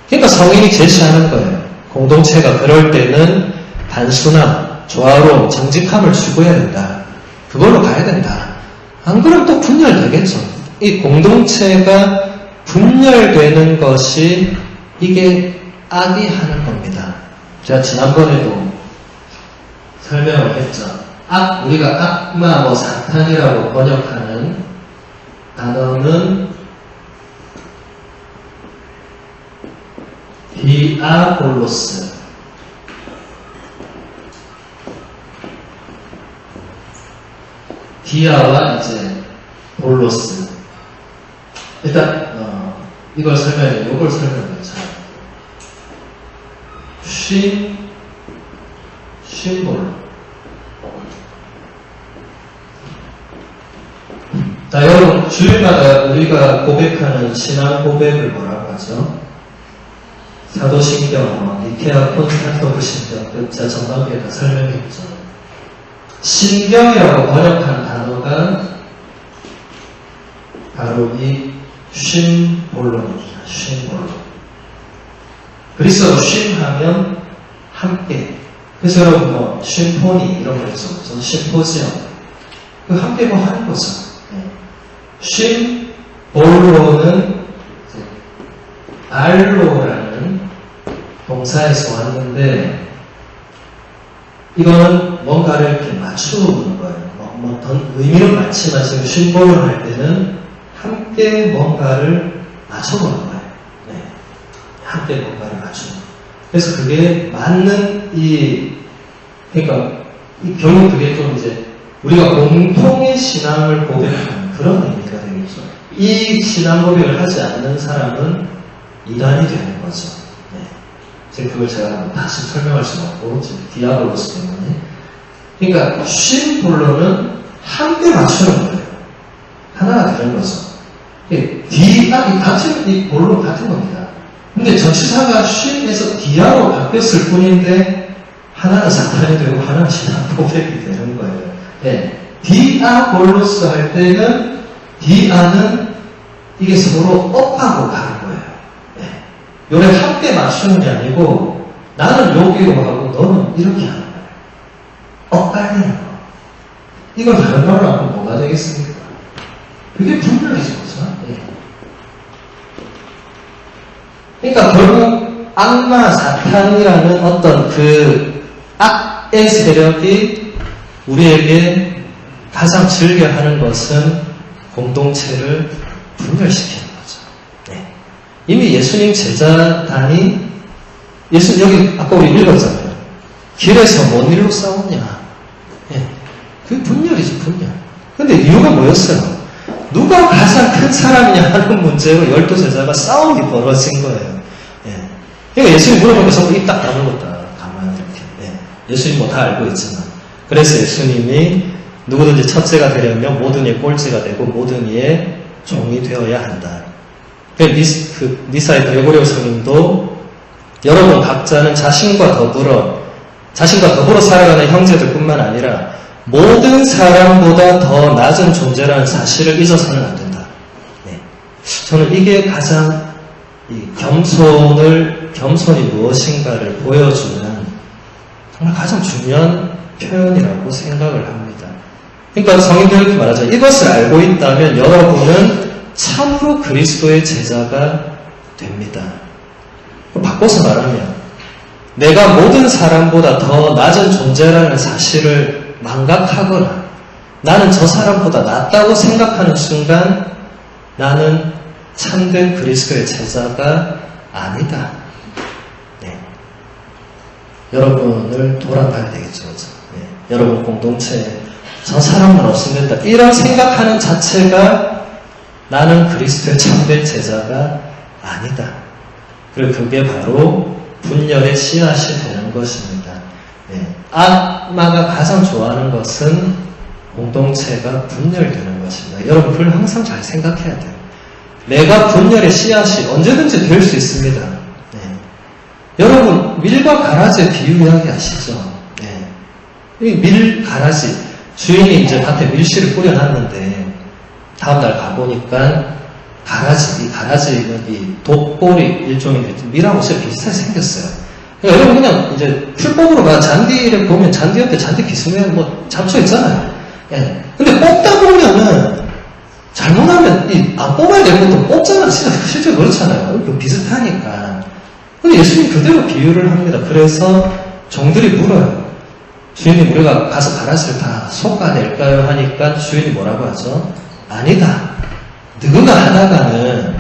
그러니까 성인이 제시하는 거예요. 공동체가 그럴 때는 단순함, 조화로움, 정직함을 추구해야 된다. 그걸로 가야 된다. 안 그러면 또 분열되겠죠. 이 공동체가 분열되는 것이 이게 악이 하는 겁니다. 제가 지난번에도 설명을 했죠. 우리가 악마, 사탄이라고 번역하는 단어는 디아볼로스. 디아와 이제 볼로스. 일단 이걸 설명했죠. 심볼. 자, 여러분 주일마다 우리가 고백하는 신앙 고백을 뭐라고 하죠? 사도신경, 니케아 콘스탄토프 신경, 제가 전반기에도 설명했죠. 신경이라고 번역한 단어가 바로 이 쉼볼론입니다. 쉼볼론. 그리스어로 쉼하면 함께. 그래서 여러분 심포니 이런 거 있죠. 저는 심포지엄. 그 함께 하는 거죠. 쉼볼론은 알로라는 동사에서 왔는데 이거는 뭔가를 이렇게 맞추는 거예요. 어떤 의미는 많지만 지금 쉼볼론 할 때는 함께 뭔가를 맞춰보는 거예요. 함께 뭔가를 맞추는. 그래서 그게 맞는 그러니까 결국 그게 좀 이제 우리가 공통의 신앙을 고백하는 그런 의미가 되겠죠. 이 신앙 고백을 하지 않는 사람은 이단이 되는 거죠. 지금 그걸 제가 다시 설명할 수는 없고 지금 디아볼로스 때문에. 그러니까 쉼볼로는 함께 맞추는 거예요. 하나가 되는 거죠. 같은 이 볼로 같은 겁니다. 근데 전치사가 쉼에서 디아로 바뀌었을 뿐인데 하나는 사탄이 되고 하나는 신앙 고백이 되는 거예요. 디아볼로스 할 때는 디아는 이게 서로 업하고 가는 거예요. 요래 함께 맞추는 게 아니고 나는 여기로 하고 너는 이렇게 하는 거예요. 엇갈리는 거. 이걸 다른 말로 하면 뭐가 되겠습니까? 그게 분별이죠. 그러니까 결국 악마, 사탄이라는 어떤 그 악의 세력이 우리에게 가장 즐겨하는 것은 공동체를 분열시키는 거죠. 네. 이미 예수님 제자단이 여기 아까 우리 읽었잖아요. 길에서 뭔 일로 싸웠냐. 네. 그게 분열이지, 분열. 근데 이유가 뭐였어요? 누가 가장 큰 사람이냐 하는 문제로 12제자가 싸움이 벌어진 거예요. 예. 그러니까 예수님 물어보니까 전부 입 딱 다물었다. 가만히 이렇게. 예. 예수님 뭐 다 알고 있지만. 그래서 예수님이 누구든지 첫째가 되려면 모든 이의 꼴찌가 되고 모든 이의 종이 되어야 한다. 니사의 베고리오 스님도 여러분 각자는 자신과 더불어 살아가는 형제들뿐만 아니라 모든 사람보다 더 낮은 존재라는 사실을 잊어서는 안 된다. 네. 저는 이게 가장 겸손이 무엇인가를 보여주는 정말 가장 중요한 표현이라고 생각을 합니다. 그러니까 성인도 이렇게 말하죠. 이것을 알고 있다면 여러분은 참으로 그리스도의 제자가 됩니다. 바꿔서 말하면 내가 모든 사람보다 더 낮은 존재라는 사실을 망각하거나 나는 저 사람보다 낫다고 생각하는 순간 나는 참된 그리스도의 제자가 아니다. 네. 여러분을 돌아봐야 되겠죠. 네. 여러분 공동체에 저 사람만 없으면 된다. 이런 생각하는 자체가 나는 그리스도의 참된 제자가 아니다. 그리고 그게 바로 분열의 씨앗이 되는 것입니다. 네. 악마가 가장 좋아하는 것은 공동체가 분열되는 것입니다. 여러분 그걸 항상 잘 생각해야 돼요. 내가 분열의 씨앗이 언제든지 될 수 있습니다. 네. 여러분 밀과 가라지의 비유 이야기 아시죠? 네. 이 밀, 가라지 주인이 이제 밭에 밀씨를 뿌려놨는데 다음날 가보니까 이 가라지는 이 돛골이 일종의 밀하고 진짜 비슷하게 생겼어요. 그러니까 여러분 그냥 이제 풀법으로 가 잔디를 보면 잔디 옆에 잔디 기스면 뭐 잡초 있잖아요. 예. 근데 뽑다 보면은 잘못하면 안 뽑아야 되는 것도 뽑잖아. 실제로 그렇잖아요. 비슷하니까. 근데 예수님 그대로 비유를 합니다. 그래서 종들이 물어요. 주인님 우리가 가서 가라지를 다 솎아낼까요? 하니까 주인이 뭐라고 하죠? 아니다. 너가 하다가는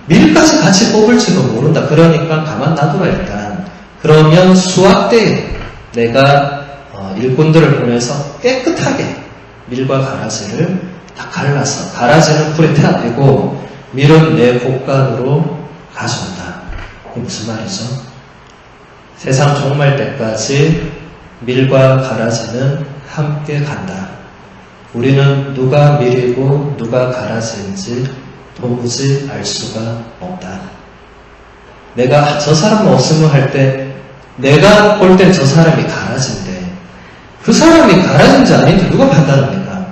밀까지 같이 뽑을지도 모른다. 그러니까 가만 놔두라 일단. 그러면 수확 때에 내가 일꾼들을 보내서 깨끗하게 밀과 가라지를 다 갈라서 가라지는 불에 태워내고 밀은 내 곳간으로 가져온다. 이게 무슨 말이죠? 세상 종말 때까지 밀과 가라지는 함께 간다. 우리는 누가 밀이고 누가 가라지인지 도무지 알 수가 없다. 내가 저 사람만 없으면 할 때 내가 볼 땐 저 사람이 가라지인데 그 사람이 가라지인지 아닌지 누가 판단합니까?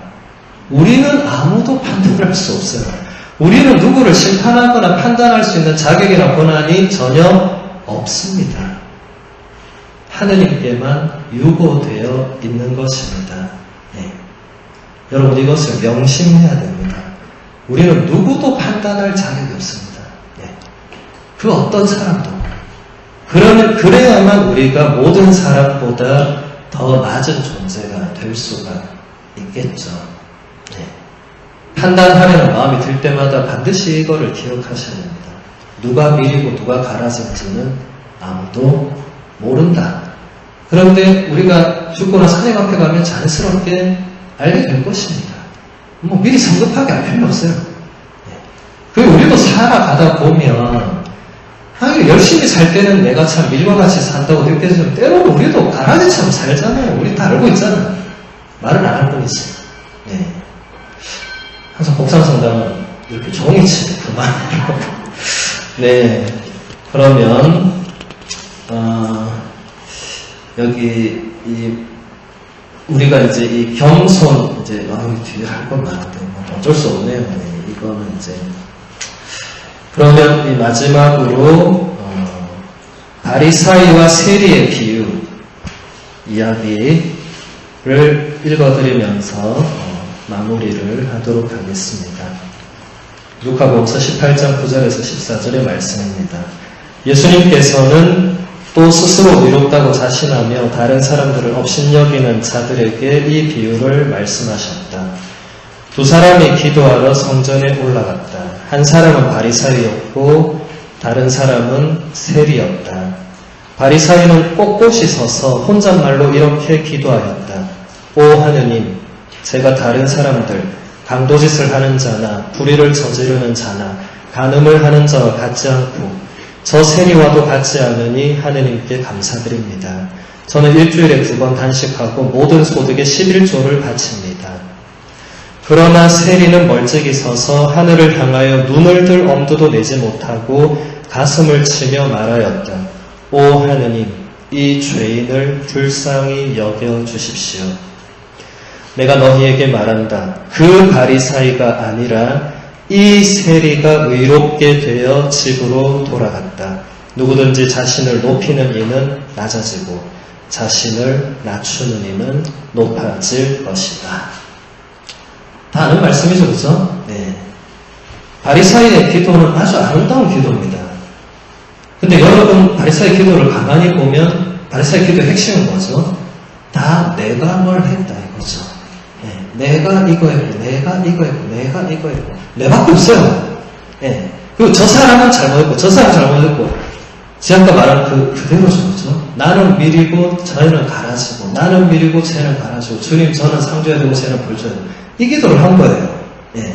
우리는 아무도 판단할 수 없어요. 우리는 누구를 심판하거나 판단할 수 있는 자격이나 권한이 전혀 없습니다. 하느님께만 유고되어 있는 것입니다. 네. 여러분 이것을 명심해야 됩니다. 우리는 누구도 판단할 자격이 없습니다. 네. 그 어떤 사람도. 그래야만 우리가 모든 사람보다 더 낮은 존재가 될 수가 있겠죠. 네. 판단하려는 마음이 들 때마다 반드시 이거를 기억하셔야 됩니다. 누가 밀이고 누가 가라지인지는 아무도 모른다. 그런데 우리가 죽거나 하나님 앞에 가면 자연스럽게 알게 될 것입니다. 뭐 미리 성급하게 알 필요 없어요. 네. 그리고 우리도 살아가다 보면 열심히 살 때는 내가 참 밀과 같이 산다고 느껴지면 때로는 우리도 가라지처럼 살잖아요. 우리 다 알고 있잖아요. 말은 안 할 뿐이지. 네. 항상 복상성당은 이렇게 종이 치고 그만해요. 네. 그러면 여기 우리가 이제 이 겸손 뒤에 할 건 많은데 어쩔 수 없네요. 네. 이거는 이제 그러면 이 마지막으로 바리사이와 세리의 비유 이야기를 읽어드리면서 마무리를 하도록 하겠습니다. 루카복음서 18장 9절에서 14절의 말씀입니다. 예수님께서는 또 스스로 의롭다고 자신하며 다른 사람들을 업신여기는 자들에게 이 비유를 말씀하셨다. 두 사람이 기도하러 성전에 올라갔다. 한 사람은 바리사이였고 다른 사람은 세리였다. 바리사이는 꼿꼿이 서서 혼잣말로 이렇게 기도하였다. 오 하느님, 제가 다른 사람들, 강도짓을 하는 자나 불의를 저지르는 자나 간음을 하는 자와 같지 않고 저 세리와도 같지 않으니 하느님께 감사드립니다. 저는 일주일에 2번 단식하고 모든 소득의 11조를 바칩니다. 그러나 세리는 멀찍이 서서 하늘을 향하여 눈을 들 엄두도 내지 못하고 가슴을 치며 말하였다. 오 하느님, 이 죄인을 불쌍히 여겨주십시오. 내가 너희에게 말한다. 그 바리사이가 아니라 이 세리가 의롭게 되어 집으로 돌아갔다. 누구든지 자신을 높이는 이는 낮아지고 자신을 낮추는 이는 높아질 것이다. 다 아는 말씀이죠, 그죠? 네. 바리사이의 기도는 아주 아름다운 기도입니다. 근데 여러분 바리사이 기도를 가만히 보면 바리사이 기도의 핵심은 뭐죠? 다 내가 뭘 했다 이거죠. 내가 이거 했고, 내가 이거 했고, 내가 이거 했고, 내밖에 없어요. 예. 그리고 저 사람은 잘못했고, 저 사람은 잘못했고, 제가 아까 말한 그대로죠, 그죠? 나는 미리고, 쟤는 가라지고, 나는 미리고, 쟤는 가라지고, 주님, 저는 상 줘야 되고, 쟤는 벌 줘야 되고, 이 기도를 한 거예요. 예.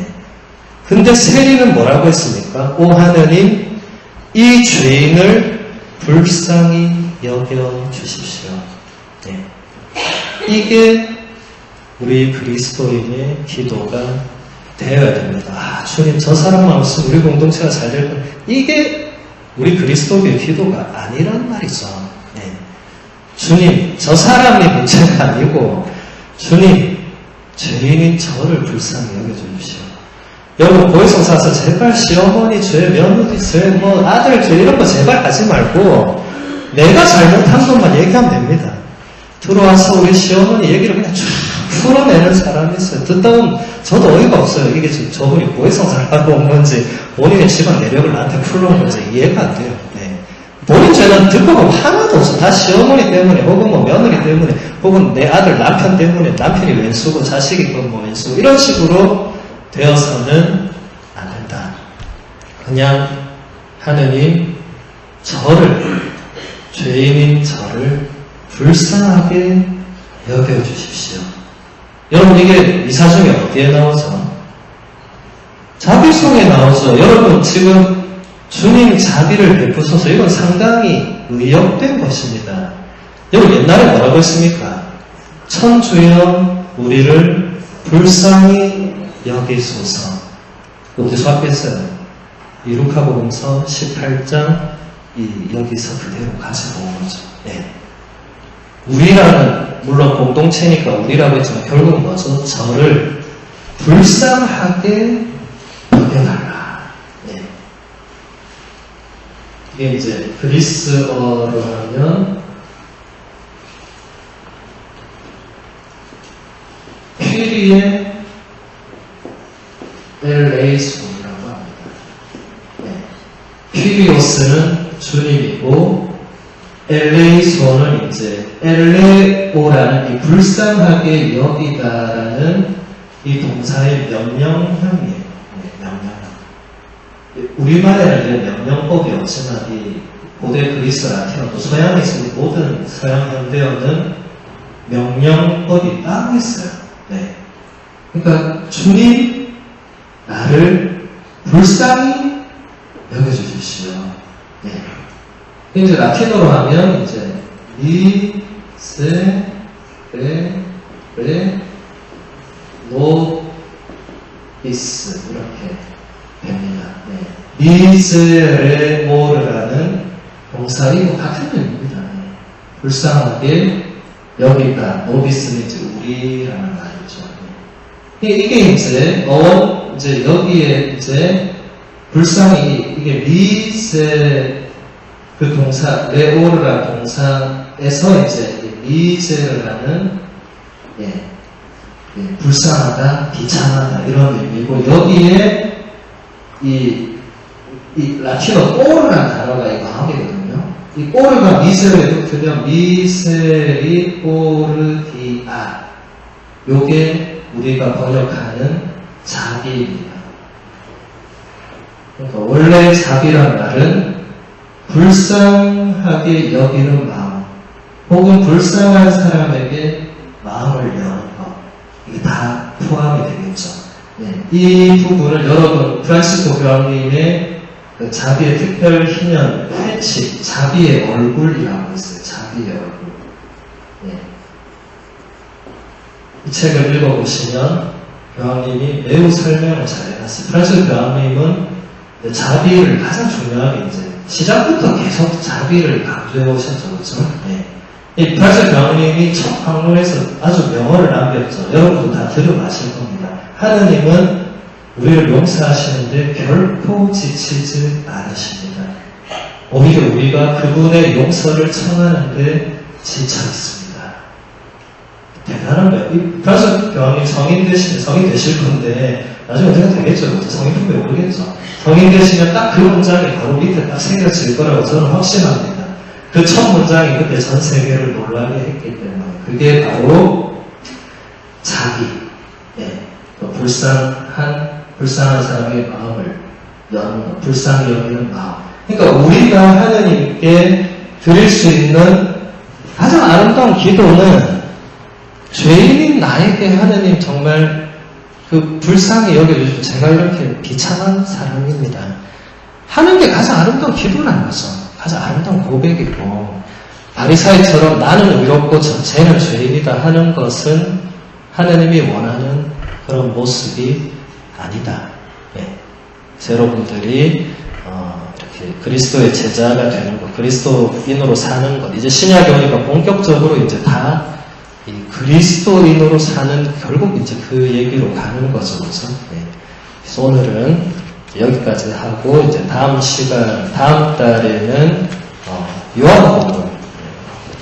근데 세리는 뭐라고 했습니까? 오 하느님, 이 죄인을 불쌍히 여겨주십시오. 예. 이게 우리 그리스도인의 기도가 되어야 됩니다. 아, 주님, 저 사람만 없으면 우리 공동체가 잘 될 거예요. 이게 우리 그리스도인의 기도가 아니란 말이죠. 네. 주님, 저 사람이 문제가 아니고, 주님, 죄인인 저를 불쌍히 여겨주십시오. 여러분, 고해성사에서 제발 시어머니 죄, 며느리 죄, 아들 죄, 이런 거 제발 하지 말고, 내가 잘못한 것만 얘기하면 됩니다. 들어와서 우리 시어머니 얘기를 그냥 쭉 풀어내는 사람이 있어요. 듣다 보면 저도 어이가 없어요. 이게 지금 저분이 고해성사를 하고 온 건지 본인의 집안 내력을 나한테 풀러온 건지 이해가 안 돼요. 네. 본인 죄는 듣고 보면 하나도 없어. 다 시어머니 때문에 혹은 며느리 때문에 혹은 내 아들 남편 때문에 남편이 왼수고 자식이 왼수고 이런 식으로 되어서는 안 된다. 그냥 하느님 저를 죄인인 저를 불쌍하게 여겨주십시오. 여러분 이게 이사중에 어디에 나오죠? 자비성에 나오죠. 여러분 지금 주님 자비를 베푸소서 이건 상당히 의역된 것입니다. 여러분 옛날에 뭐라고 했습니까? 천주여 우리를 불쌍히 여기소서. 어디서 합했어요? 이 루카복음서 18장 여기서 그대로 가지고 온 거죠. 네. 우리라는 물론 공동체니까 우리라고 했지만 결국은 뭐죠? 저를 불쌍하게 여겨달라. 네. 이게 이제 그리스어로 하면 퀴리에 엘레이손이라고 합니다. 네. 퀴리오스는 주님이고 엘레이손은 이제 엘레오라는 이 불쌍하게 여기다라는 이 동사의 명령형이에요. 네, 명령형. 우리말에는 명령법이 없지만 이 고대 그리스 라틴어 또 서양에 있는 모든 서양 현대어는 명령법이 따로 있어요. 네. 그러니까 주님 나를 불쌍히 여겨주십시오. 네. 이제 라틴어로 하면 이제 미, 세, 레, 노, 이스 이렇게 됩니다. 네. 미세레모르라는 동사이 같은 의미입니다. 불쌍하게 여기다 노비스는 이제 우리라는 말이죠. 이게 이제 여기에 이제 불쌍히 이게 그 동사, 레오르라 동사에서 이제 미세를 하는, 불쌍하다, 비참하다, 이런 의미고, 여기에 이 라틴어 꼬르라는 단어가 이 마음이거든요. 이 꼬르가 미세를 해두면 미세리 꼬르디아. 요게 우리가 번역하는 자비입니다. 그러니까 원래 자비란 말은 불쌍하게 여기는 마음, 혹은 불쌍한 사람에게 마음을 여는 것, 이게 다 포함이 되겠죠. 이 부분을 여러분 프란시스코 교황님의 그 자비의 특별 희년 회칙, 자비의 얼굴이라고 있어요. 자비의 얼굴. 이 책을 읽어보시면 교황님이 매우 설명을 잘 해놨어요. 프란시스코 교황님은 자비를 가장 중요하게 이제 시작부터 계속 자비를 강조해 오셨죠. 그렇죠? 이 프란시스코 교황님이 첫 방문에서 아주 명언을 남겼죠. 여러분도 다 들어마실 겁니다. 하느님은 우리를 용서하시는데 결코 지치지 않으십니다. 오히려 우리가 그분의 용서를 청하는데 지쳐 있습니다. 대단한 거예요. 이 프란시스코 교황님 성인 되실 건데 나중에 어떻게 되겠죠? 성인 분명히 모르겠죠. 성인 되시면 딱 그 문장이 바로 밑에 딱 새겨질 거라고 저는 확신합니다. 그 첫 문장이 그때 전 세계를 놀라게 했기 때문에 그게 바로 자비, 불쌍한 사람의 마음을 여는 것, 불쌍히 여기는 마음. 그러니까 우리가 하나님께 드릴 수 있는 가장 아름다운 기도는 죄인인 나에게 하나님 정말 그 불쌍히 여겨주시고 제가 이렇게 비참한 사람입니다. 하는 게 가장 아름다운 기도라는 거죠. 가장 아름다운 고백이고 바리사이처럼 나는 의롭고 쟤는 죄인이다 하는 것은 하나님이 원하는 그런 모습이 아니다. 여러분들이 이렇게 그리스도의 제자가 되는 것, 그리스도인으로 사는 것, 이제 신약에 오니까 본격적으로 이제 다 이 그리스도인으로 사는 결국 이제 그 얘기로 가는 거죠, 그렇죠? 그래서 오늘은 여기까지 하고 이제 다음 달에는 요한복음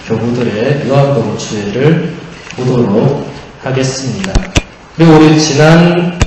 교부들의 요한복음 주일을 보도록 하겠습니다. 그리고 우리 지난